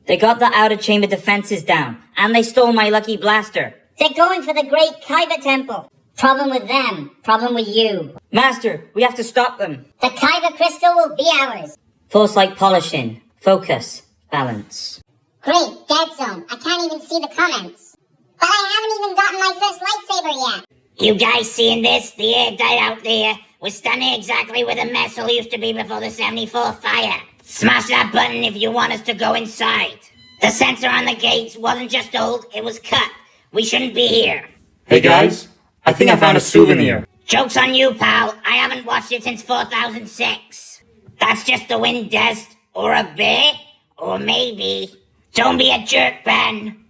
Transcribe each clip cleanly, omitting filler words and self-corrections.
They got the outer chamber defenses down, and they stole my lucky blaster. They're going for the Great Kyber Temple. Problem with them, problem with you. Master, we have to stop them. The Kyber crystal will be ours. Force like polishing. Focus. Balance. Great, dead zone. I can't even see the comments. But I haven't even gotten my first lightsaber yet. You guys seeing this? The air died out there. We're standing exactly where the mess hall used to be before the 74th fire. Smash that button if you want us to go inside. The sensor on the gates wasn't just old, it was cut. We shouldn't be here. Hey guys, I think I found a souvenir. Joke's on you, pal. I haven't watched it since 4006. That's just the wind, Des. Or a bear. Or maybe... Don't be a jerk, Ben.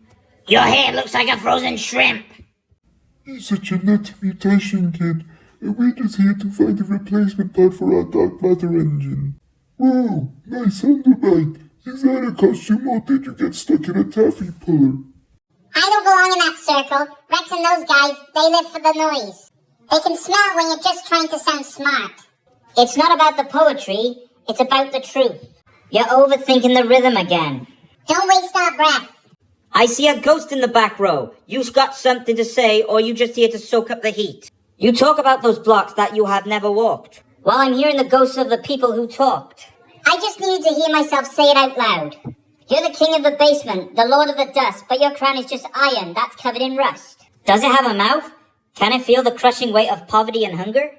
Your hair looks like a frozen shrimp. He's a genetic mutation kid, and we're just here to find a replacement part for our dark matter engine. Whoa, nice underbite. Is that a costume or did you get stuck in a taffy puller? I don't belong in that circle. Rex and those guys, they live for the noise. They can smell when you're just trying to sound smart. It's not about the poetry, it's about the truth. You're overthinking the rhythm again. Don't waste our breath. I see a ghost in the back row. You've got something to say, or you just here to soak up the heat. You talk about those blocks that you have never walked. Well, I'm hearing the ghosts of the people who talked. I just needed to hear myself say it out loud. You're the king of the basement, the lord of the dust, but your crown is just iron that's covered in rust. Does it have a mouth? Can it feel the crushing weight of poverty and hunger?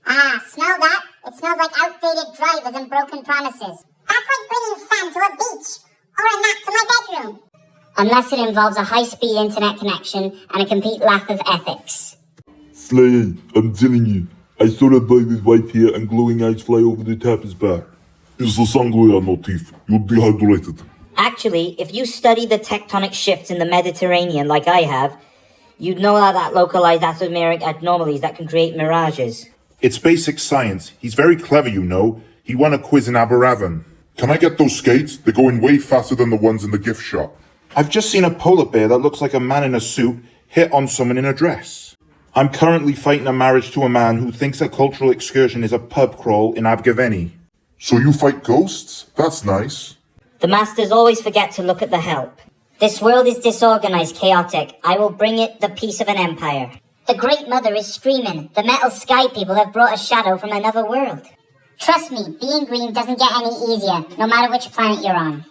Ah, smell that? It smells like outdated drivers and broken promises. That's like bringing sand to a beach, or a nap to my bedroom. Unless it involves a high-speed internet connection and a complete lack of ethics. Slay, I'm telling you, I saw a boy with white hair and glowing eyes fly over the tapper's bar. It's the sangria, no teeth. You're dehydrated. Actually, if you study the tectonic shifts in the Mediterranean like I have, you'd know that localized atmospheric anomalies that can create mirages. It's basic science. He's very clever, you know. He won a quiz in Aberravon. Can I get those skates? They're going way faster than the ones in the gift shop. I've just seen a polar bear that looks like a man in a suit hit on someone in a dress. I'm currently fighting a marriage to a man who thinks a cultural excursion is a pub crawl in Abergavenny. So you fight ghosts? That's nice. The masters always forget to look at the help. This world is disorganized, chaotic. I will bring it the peace of an empire. The Great Mother is screaming. The metal sky people have brought a shadow from another world. Trust me, being green doesn't get any easier, no matter which planet you're on.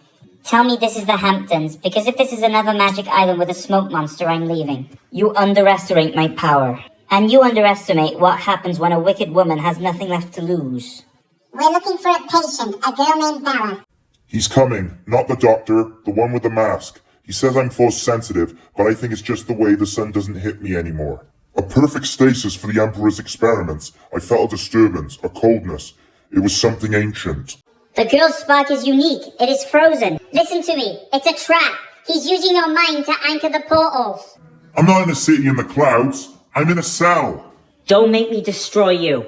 Tell me this is the Hamptons, because if this is another magic island with a smoke monster, I'm leaving. You underestimate my power. And you underestimate what happens when a wicked woman has nothing left to lose. We're looking for a patient, a girl named Bella. He's coming, not the doctor, the one with the mask. He says I'm force sensitive, but I think it's just the way the sun doesn't hit me anymore. A perfect stasis for the Emperor's experiments. I felt a disturbance, a coldness. It was something ancient. The girl's spark is unique. It is frozen. Listen to me. It's a trap. He's using your mind to anchor the portals. I'm not in a city in the clouds. I'm in a cell. Don't make me destroy you.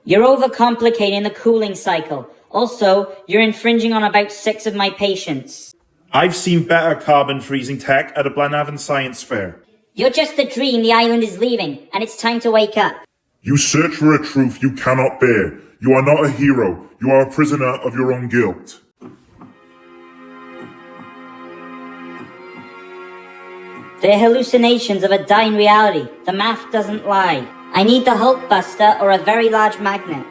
You're overcomplicating the cooling cycle. Also, you're infringing on about 6 of my patients. I've seen better carbon freezing tech at a Blenavon science fair. You're just the dream the island is leaving, and it's time to wake up. You search for a truth you cannot bear. You are not a hero. You are a prisoner of your own guilt. They're hallucinations of a dying reality. The math doesn't lie. I need the Hulkbuster or a very large magnet.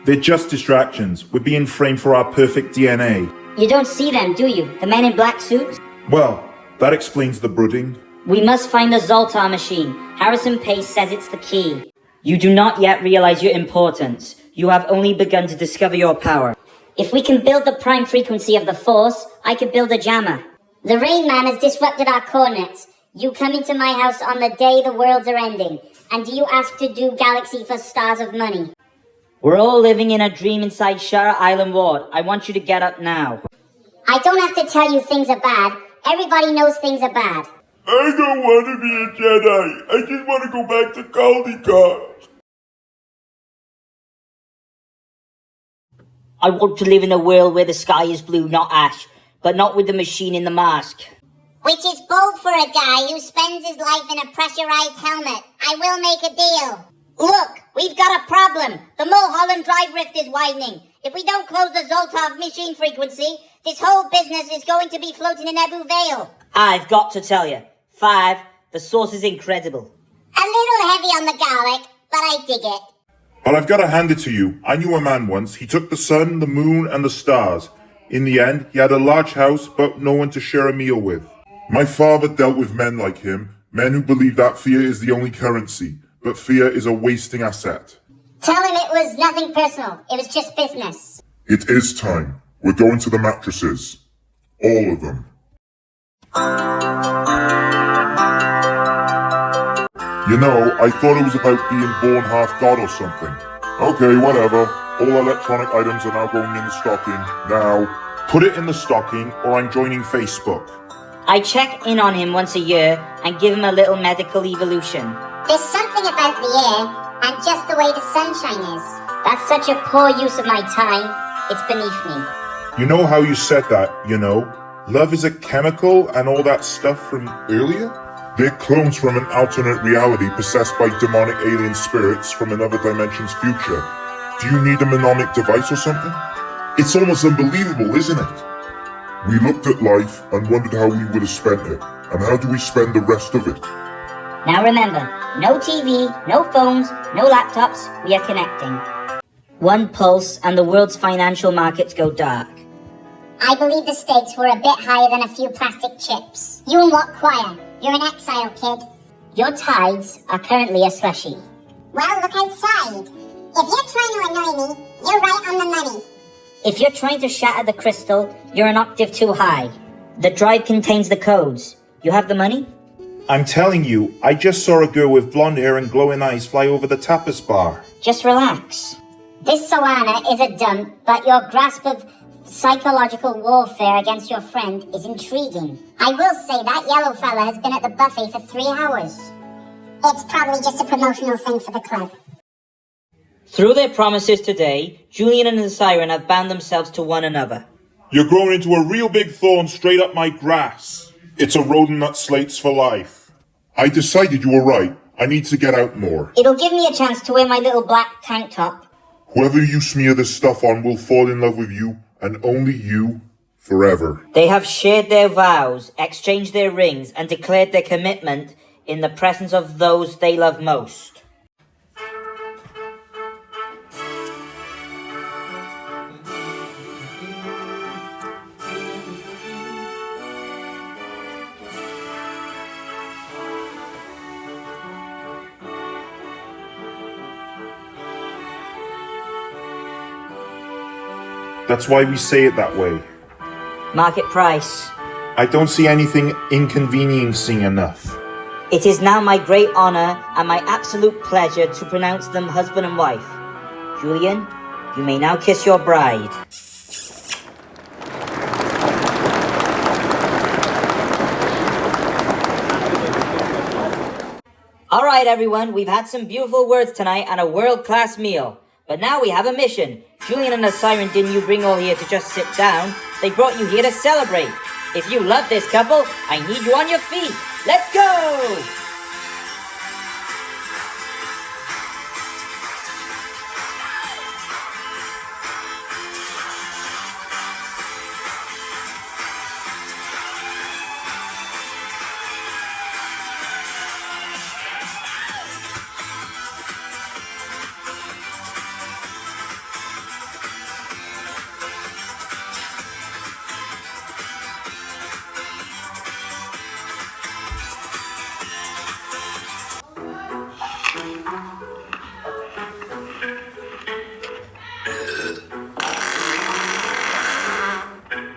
They're just distractions. We're being framed for our perfect DNA. You don't see them, do you? The men in black suits? Well, that explains the brooding. We must find the Zoltar machine. Harrison Pace says it's the key. You do not yet realize your importance. You have only begun to discover your power. If we can build the prime frequency of the Force, I could build a jammer. The Rain Man has disrupted our coordinates. You come into my house on the day the worlds are ending. And do you ask to do galaxy for stars of money? We're all living in a dream inside Shara Island Ward. I want you to get up now. I don't have to tell you things are bad. Everybody knows things are bad. I don't want to be a Jedi. I just want to go back to Caldecott. I want to live in a world where the sky is blue, not ash, but not with the machine in the mask. Which is bold for a guy who spends his life in a pressurized helmet. I will make a deal. Look, we've got a problem. The Mulholland Drive rift is widening. If we don't close the Zoltov machine frequency, this whole business is going to be floating in Abu Vale. I've got to tell you, 5, the sauce is incredible. A little heavy on the garlic, but I dig it. But I've got to hand it to you. I knew a man once. He took the sun, the moon, and the stars. In the end, he had a large house, but no one to share a meal with. My father dealt with men like him, men who believe that fear is the only currency, but fear is a wasting asset. Tell him it was nothing personal. It was just business. It is time. We're going to the mattresses. All of them. You know, I thought it was about being born half god or something. Okay, whatever. All electronic items are now going in the stocking. Now. Put it in the stocking, or I'm joining Facebook. I check in on him once a year and give him a little medical evolution. There's something about the air and just the way the sunshine is. That's such a poor use of my time. It's beneath me. You know how you said that, you know? Love is a chemical and all that stuff from earlier? They're clones from an alternate reality possessed by demonic alien spirits from another dimension's future. Do you need a mnemonic device or something? It's almost unbelievable, isn't it? We looked at life and wondered how we would have spent it, and how do we spend the rest of it? Now remember, no TV, no phones, no laptops, we are connecting. One pulse and the world's financial markets go dark. I believe the stakes were a bit higher than a few plastic chips. You in what choir? You're an exile, kid. Your tides are currently a slushy. Well, look outside. If you're trying to annoy me, you're right on the money. If you're trying to shatter the crystal, you're an octave too high. The drive contains the codes. You have the money? I'm telling you, I just saw a girl with blonde hair and glowing eyes fly over the tapas bar. Just relax. This Soana is a dump, but your grasp of psychological warfare against your friend is intriguing. I will say that yellow fella has been at the buffet for 3 hours. It's probably just a promotional thing for the club. Through their promises today, Julian and the Siren have bound themselves to one another. You're growing into a real big thorn straight up my grass. It's a rodent that slates for life. I decided you were right. I need to get out more. It'll give me a chance to wear my little black tank top. Whoever you smear this stuff on will fall in love with you, and only you, forever. They have shared their vows, exchanged their rings, and declared their commitment in the presence of those they love most. That's why we say it that way. Market price. I don't see anything inconveniencing enough. It is now my great honor and my absolute pleasure to pronounce them husband and wife. Julian, you may now kiss your bride. Alright everyone, we've had some beautiful words tonight and a world-class meal. But now we have a mission. Julian and the Siren didn't you bring all here to just sit down. They brought you here to celebrate. If you love this couple, I need you on your feet. Let's go!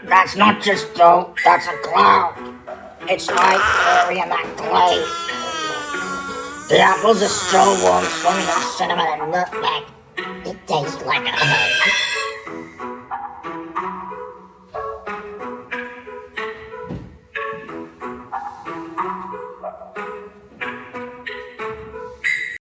That's not just dough, that's a cloud. It's like area that clay. The apples are still warm, swimming in cinnamon and nutmeg. It tastes like a herb.